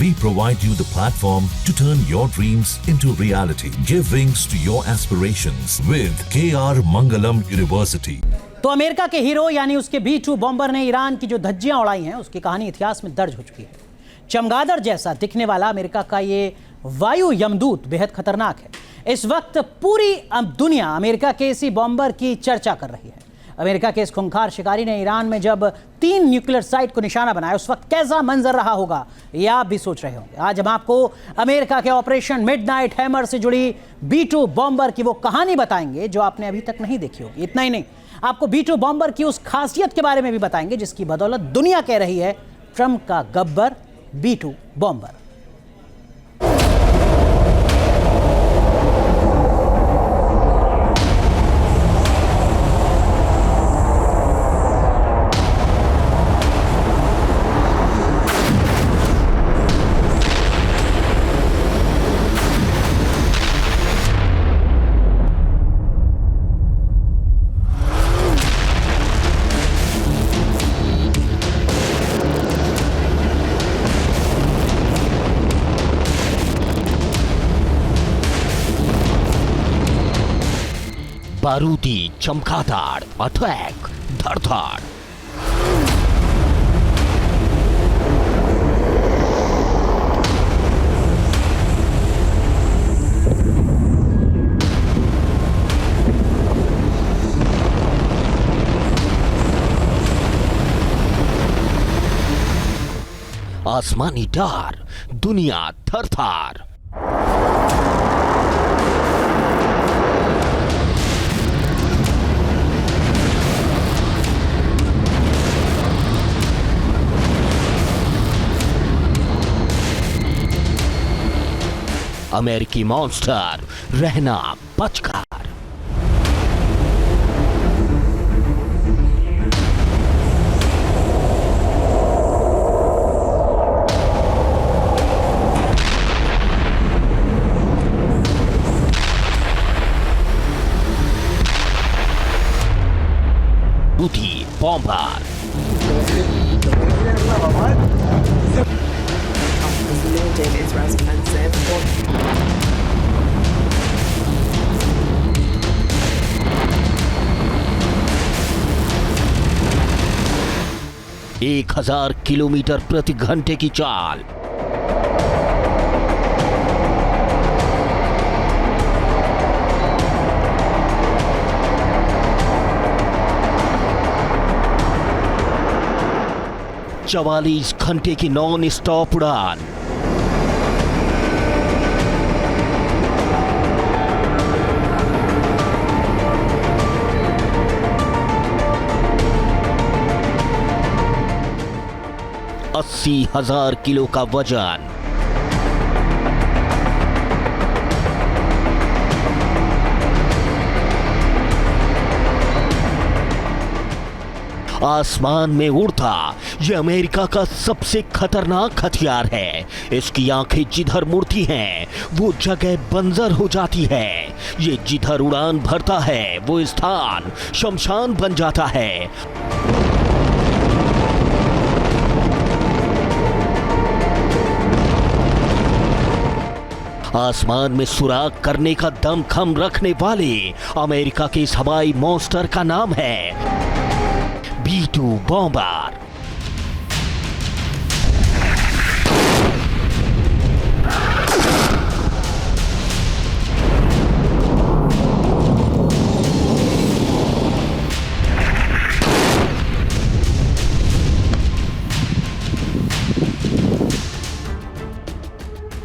We provide you the platform to turn your dreams into reality. Give wings to your aspirations with KR Mangalam University. तो America के hero यानी उसके B-2 bomber ने Iran की जो धज्जियां उड़ाई हैं उसकी कहानी इतिहास में दर्ज हो चुकी है। चमगादड़ जैसा दिखने वाला अमेरिका का ये वायु यमदूत बेहद खतरनाक है। इस वक्त पूरी दुनिया अमेरिका के इसी बॉम्बर की चर्चा कर रही है। अमेरिका के इस खूंखार शिकारी ने ईरान में जब 3 न्यूक्लियर साइट को निशाना बनाया उस वक्त कैसा मंजर रहा होगा ये आप भी सोच रहे होंगे। आज हम आपको अमेरिका के ऑपरेशन मिडनाइट हैमर से जुड़ी B-2 बॉम्बर की वो कहानी बताएंगे जो आपने अभी तक नहीं देखी होगी। इतना ही नहीं, आपको B-2 बॉम्बर की उस खासियत के बारे में भी बताएंगे जिसकी बदौलत दुनिया कह रही है ट्रंप का गब्बर B-2 बॉम्बर। बारूदी चमगादड़ अटैक धड़धड़। आसमानी डर, दुनिया थर-थर। अमेरिकी मॉन्स्टर रहना बचकर। B-2 bomber. एक 1000 किलोमीटर प्रति घंटे की चाल। चवालीस घंटे की नॉन स्टॉप उड़ान। $80,000 किलो का वजन। आसमान में उड़ता ये अमेरिका का सबसे खतरनाक हथियार है। इसकी आंखें जिधर मुड़ती हैं वो जगह बंजर हो जाती है। ये जिधर उड़ान भरता है वो स्थान शमशान बन जाता है। आसमान में सुराग करने का दमखम रखने वाले अमेरिका के इस हवाई मॉन्स्टर का नाम है B-2 बॉम्बर।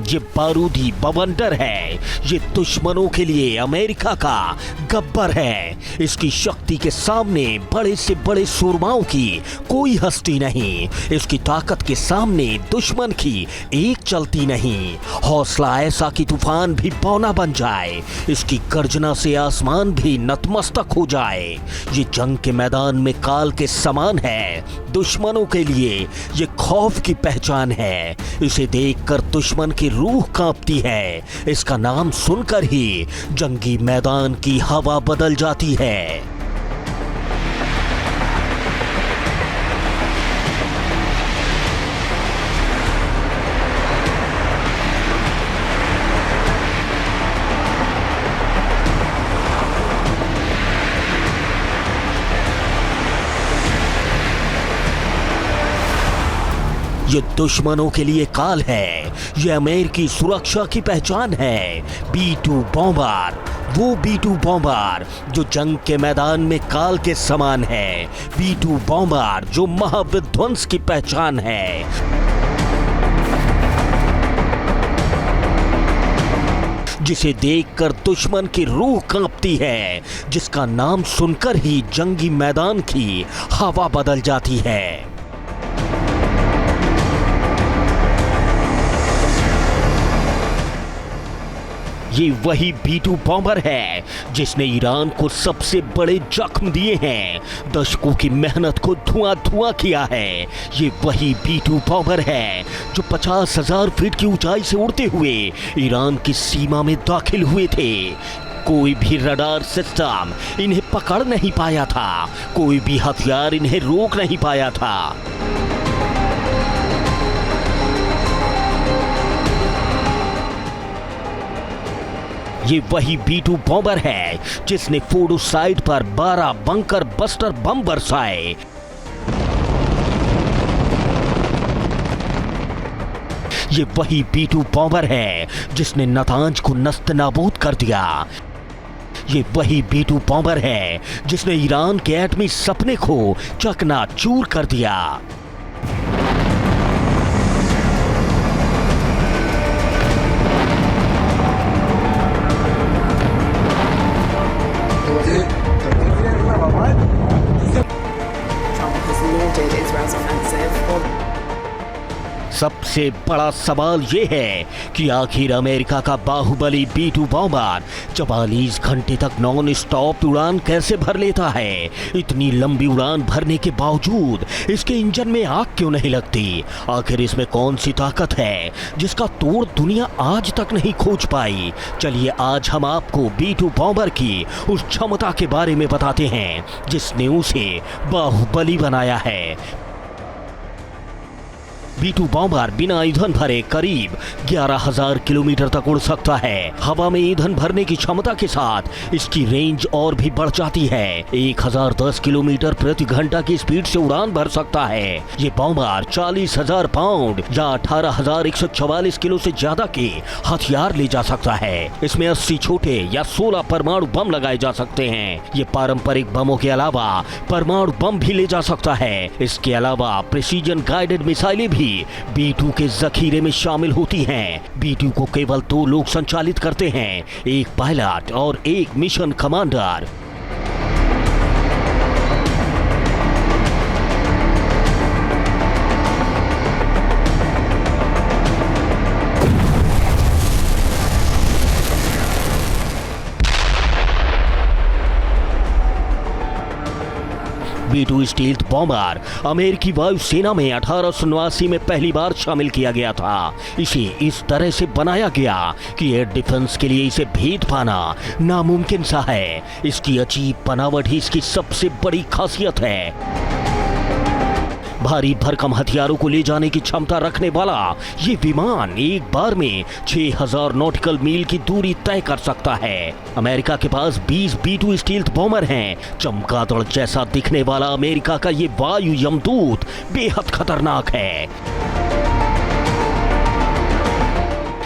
ये बारूदी बवंडर है। ये दुश्मनों के लिए अमेरिका का गब्बर है। इसकी शक्ति के सामने बड़े से बड़े सूरमाओं की कोई हस्ती नहीं। इसकी ताकत के सामने दुश्मन की एक चलती नहीं। हौसला ऐसा कि तूफान भी बौना बन जाए। इसकी गर्जना से आसमान भी नतमस्तक हो जाए। ये जंग के मैदान में काल के समान है। दुश्मनों के लिए ये खौफ की पहचान है। इसे देखकर दुश्मन की रूह कांपती है। इसका नाम सुनकर ही जंगी मैदान की हवा बदल जाती है। ये दुश्मनों के लिए काल है, ये अमेरिकी सुरक्षा की पहचान है। B-2 बॉम्बर, वो B-2 बॉम्बर जो जंग के मैदान में काल के समान है। B-2 बॉम्बर जो महाविध्वंस की पहचान है। जिसे देखकर दुश्मन की रूह कांपती है, जिसका नाम सुनकर ही जंगी मैदान की हवा बदल जाती है। ये वही B-2 बॉम्बर है जिसने ईरान को सबसे बड़े जख्म दिए हैं, दशकों की मेहनत को धुआं किया है। ये वही B-2 बॉम्बर है जो 50,000 फीट की ऊंचाई से उड़ते हुए ईरान की सीमा में दाखिल हुए थे। कोई भी रडार सिस्टम इन्हें पकड़ नहीं पाया था, कोई भी हथियार इन्हें रोक नहीं पाया था। ये वही B-2 बॉम्बर है जिसने फोर्डो साइट पर 12 बंकर बस्टर बम बरसाए। ये वही B-2 बॉम्बर है जिसने नातांज को नस्त-नाबूद कर दिया। ये वही B-2 बॉम्बर है जिसने ईरान के एटमी सपने को चकनाचूर कर दिया। सबसे बड़ा सवाल ये है कि आखिर अमेरिका का बाहुबली B-2 बॉम्बर 44 घंटे तक नॉन स्टॉप उड़ान कैसे भर लेता है। इतनी लंबी उड़ान भरने के बावजूद इसके इंजन में आग क्यों नहीं लगती। आखिर इसमें कौन सी ताकत है जिसका तोड़ दुनिया आज तक नहीं खोज पाई। चलिए आज हम आपको B-2 बॉम्बर की उस क्षमता के बारे में बताते हैं जिसने उसे बाहुबली बनाया है। B-2 बॉम्बर बिना ईंधन भरे करीब 11,000 किलोमीटर तक उड़ सकता है। हवा में ईंधन भरने की क्षमता के साथ इसकी रेंज और भी बढ़ जाती है। 1010 किलोमीटर प्रति घंटा की स्पीड से उड़ान भर सकता है। ये बॉम्बर 40,000 पाउंड या 18,144 किलो से ज्यादा के हथियार ले जा सकता है। इसमें 80 छोटे या 16 परमाणु बम लगाए जा सकते हैं। ये पारंपरिक बमों के अलावा परमाणु बम भी ले जा सकता है। इसके अलावा प्रिसीजन गाइडेड मिसाइलें भी B-2 के जखीरे में शामिल होती हैं। B-2 को केवल 2 लोग संचालित करते हैं, एक पायलट और एक mission commander. B-2 stealth bomber अमेरिकी वायुसेना में 1889 में पहली बार शामिल किया गया था। इसे इस तरह से बनाया गया कि एयर डिफेंस के लिए इसे भेद पाना नामुमकिन सा है। इसकी अजीब बनावट ही इसकी सबसे बड़ी खासियत है। भारी भरकम हथियारों को ले जाने की क्षमता रखने वाला ये विमान एक बार में 6,000 नॉटिकल मील की दूरी तय कर सकता है। अमेरिका के पास 20 B-2 स्टील्थ बॉम्बर हैं। चमगादड़ जैसा दिखने वाला अमेरिका का ये वायु यमदूत बेहद खतरनाक है।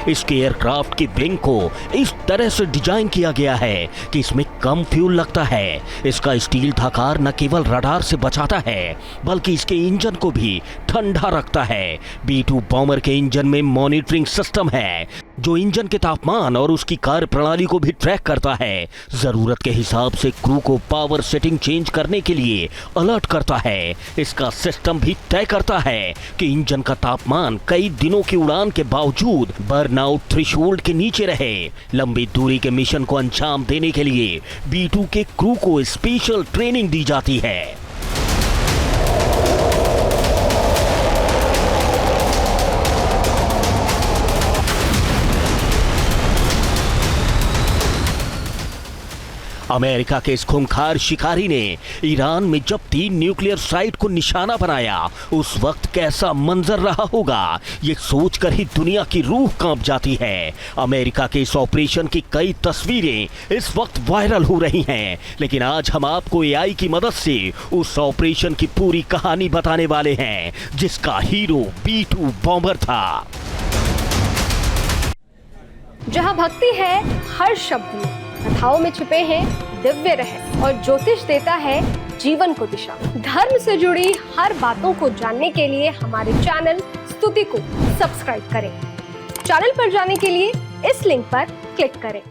इसके एयरक्राफ्ट की विंग को इस तरह से डिजाइन किया गया है कि इसमें कम फ्यूल लगता है। इसका स्टील आकार न केवल रडार से बचाता है बल्कि इसके इंजन को भी ठंडा रखता है। B-2 बॉम्बर के इंजन में मॉनिटरिंग सिस्टम है जो इंजन के तापमान और उसकी कार्य प्रणाली को भी ट्रैक करता है। जरूरत के हिसाब से क्रू को पावर सेटिंग चेंज करने के लिए अलर्ट करता है। इसका सिस्टम भी तय करता है कि इंजन का तापमान कई दिनों की उड़ान के बावजूद बर्नआउट थ्रेशोल्ड के नीचे रहे। लंबी दूरी के मिशन को अंजाम देने के लिए B-2 के क्रू को स्पेशल ट्रेनिंग दी जाती है। अमेरिका के इस खूंखार शिकारी ने ईरान में जब 3 न्यूक्लियर साइट को निशाना बनाया, उस वक्त कैसा मंजर रहा होगा, ये सोचकर ही दुनिया की रूह कांप जाती है। अमेरिका के इस ऑपरेशन की कई तस्वीरें इस वक्त वायरल हो रही हैं, लेकिन आज हम आपको एआई की मदद से उस ऑपरेशन की पूरी कहानी बताने वाले हैं, जिसका हीरो B2 बॉम्बर था। जहां भक्ति है हर शब्द में, कथाओं में छुपे हैं दिव्य रहस्य और ज्योतिष देता है जीवन को दिशा। धर्म से जुड़ी हर बातों को जानने के लिए हमारे चैनल स्तुति को सब्सक्राइब करें। चैनल पर जाने के लिए इस लिंक पर क्लिक करें।